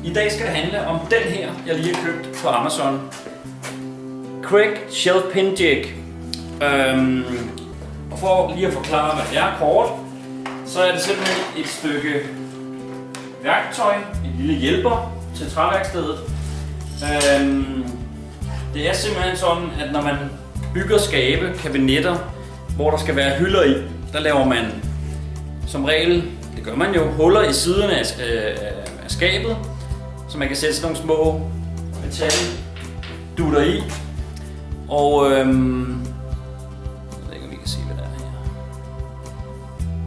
I dag skal det handle om den her, jeg lige har købt på Amazon. Craig Shelf Pin Jig. Og for lige at forklare, hvad det er kort, så er det simpelthen et stykke værktøj, en lille hjælper til træværkstedet. Det er simpelthen sådan, at når man bygger skabe, kabinetter, hvor der skal være hylder i, der laver man som regel, det gør man jo, huller i siderne af skabet, så man kan sætte sådan nogle små metaldutter i. Og jeg ved ikke, om I kan se, hvad der er her.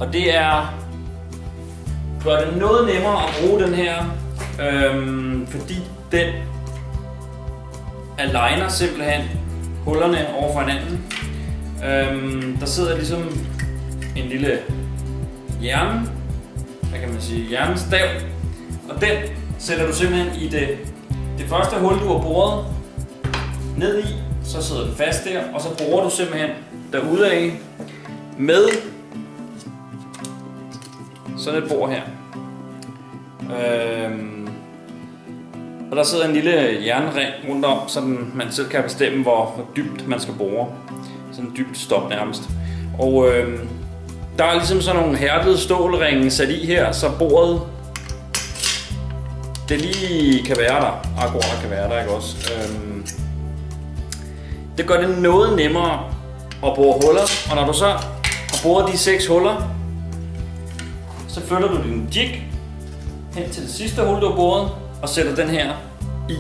Og det gør det noget nemmere at bruge den her, fordi den aligner simpelthen hullerne over for hinanden. Der sidder ligesom en lille jernstav, og den sætter du simpelthen i det første hul, du har boret ned i, så sidder den fast der, og så borer du simpelthen derudad med sådan et bor her. Og der sidder en lille jernring rundt om, så man selv kan bestemme, hvor dybt man skal bore. Sådan en dybt stop nærmest. Og der er ligesom sådan nogle hærdede stålringe sat i her, så boret det lige kan være der. Akkurat kan være der, ikke også? Det gør det noget nemmere at bore huller, og når du så har boret de 6 huller, så følger du din jig hen til det sidste hul, du har boret, og sætter den her i.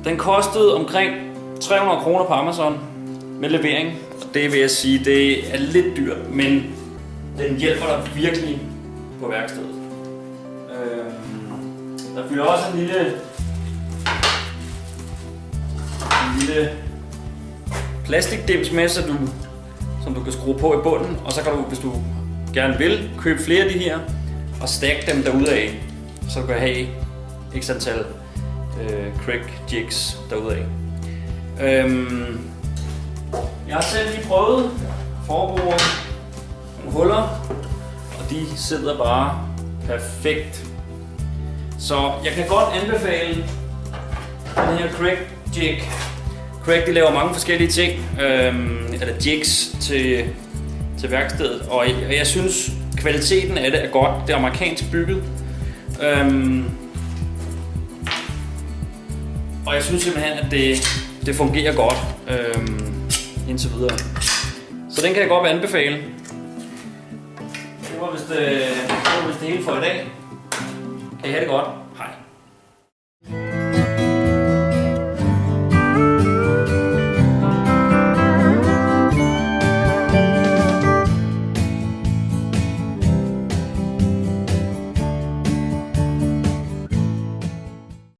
Den kostede omkring 300 kroner på Amazon med levering. Det vil jeg sige, det er lidt dyrt, men den hjælper dig virkelig på værkstedet. Der fylder også en lille plastikdims med, som du kan skrue på i bunden, og så kan du, hvis du gerne vil, købe flere af de her og stack dem derudad, så du kan have x antal Craig jigs derudad. Jeg har selv lige prøvet at forbore nogle huller, og de sidder bare perfekt. Så jeg kan godt anbefale den her Craig jig. Craig, de laver mange forskellige ting, eller jigs til værkstedet, og jeg synes kvaliteten af det er godt. Det er amerikansk bygget. Og jeg synes simpelthen, at det fungerer godt indtil videre. Så den kan jeg godt anbefale. Det var vist det hele for i dag. Kan I have det godt. Hej.